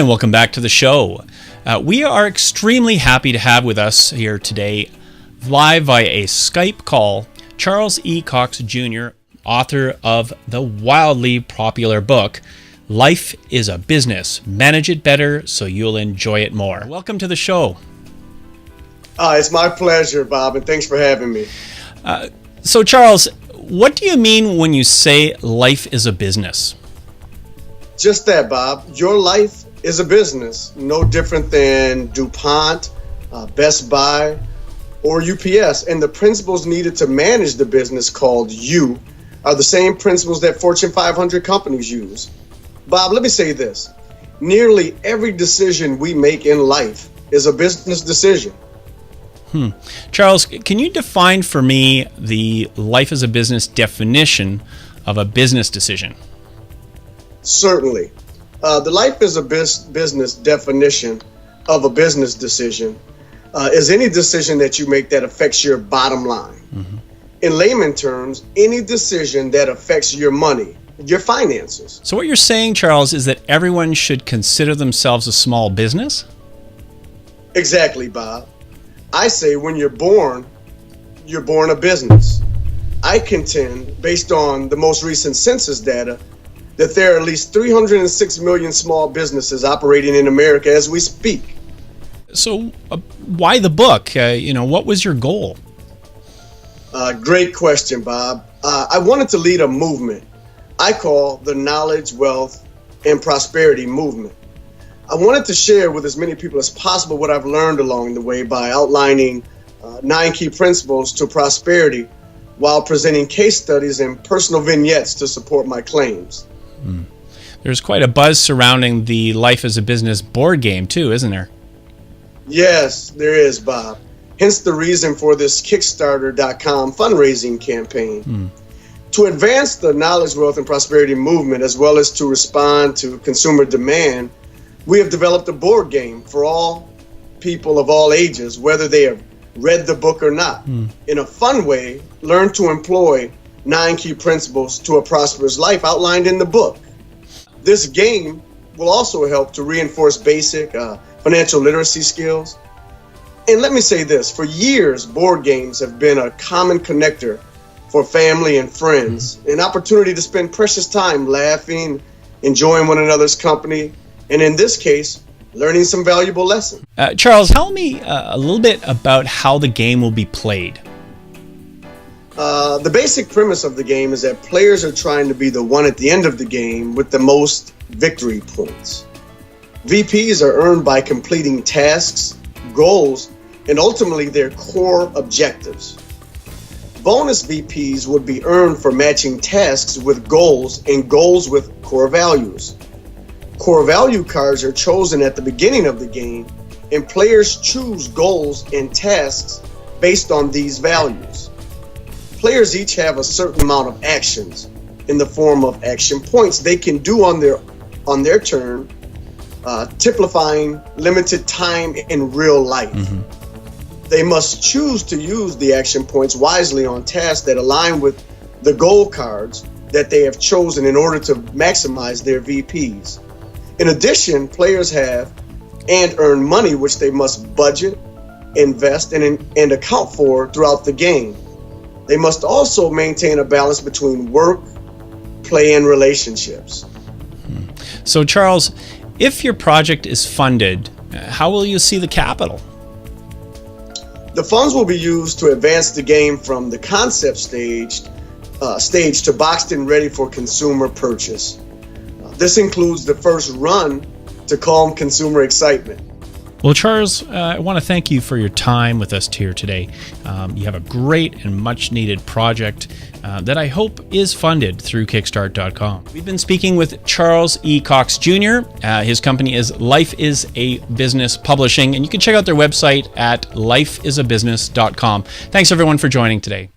Hi, and welcome back to the show. We are extremely happy to have with us here today, live via a Skype call, Charles E. Cox Jr., author of the wildly popular book, Life is a Business. Manage it better so you'll enjoy it more. Welcome to the show. It's my pleasure, Bob, and thanks for having me. So, Charles, what do you mean when you say life is a business? Just that, Bob. Your life is a business, no different than DuPont, Best Buy, or UPS. And the principles needed to manage the business, called you, are the same principles that Fortune 500 companies use. Bob, let me say this. Nearly every decision we make in life is a business decision. Charles, can you define for me the life as a business definition of a business decision? Certainly. The life is a business definition of a business decision is any decision that you make that affects your bottom line. Mm-hmm. In layman terms, any decision that affects your money, your finances. So what you're saying, Charles, is that everyone should consider themselves a small business? Exactly, Bob. I say when you're born a business. I contend, based on the most recent census data, that there are at least 306 million small businesses operating in America as we speak. So why the book? What was your goal? Great question, Bob. I wanted to lead a movement I call the Knowledge, Wealth, and Prosperity movement. I wanted to share with as many people as possible what I've learned along the way by outlining 9 key principles to prosperity while presenting case studies and personal vignettes to support my claims. There's quite a buzz surrounding the Life as a Business board game too, isn't there? Yes, there is, Bob. Hence the reason for this Kickstarter.com fundraising campaign. To advance the Knowledge, Wealth, and Prosperity movement, as well as to respond to consumer demand, we have developed a board game for all people of all ages, whether they have read the book or not. In a fun way, learn to employ 9 key principles to a prosperous life outlined in the book. This game will also help to reinforce basic financial literacy skills. And let me say this, for years, board games have been a common connector for family and friends, an opportunity to spend precious time laughing, enjoying one another's company, and in this case, learning some valuable lessons. Charles, tell me a little bit about how the game will be played. The basic premise of the game is that players are trying to be the one at the end of the game with the most victory points. VPs are earned by completing tasks, goals, and ultimately their core objectives. Bonus VPs would be earned for matching tasks with goals and goals with core values. Core value cards are chosen at the beginning of the game, and players choose goals and tasks based on these values. Players each have a certain amount of actions in the form of action points they can do on their turn, typifying limited time in real life. They must choose to use the action points wisely on tasks that align with the goal cards that they have chosen in order to maximize their VPs. In addition, players have and earn money which they must budget, invest, and account for throughout the game. They must also maintain a balance between work, play, and relationships. So, Charles, if your project is funded, how will you see the capital? The funds will be used to advance the game from the concept stage to boxed and ready for consumer purchase. This includes the first run to calm consumer excitement. Well, Charles, I want to thank you for your time with us here today. You have a great and much needed project that I hope is funded through Kickstart.com. We've been speaking with Charles E. Cox Jr. His company is Life is a Business Publishing, and you can check out their website at lifeisabusiness.com. Thanks everyone for joining today.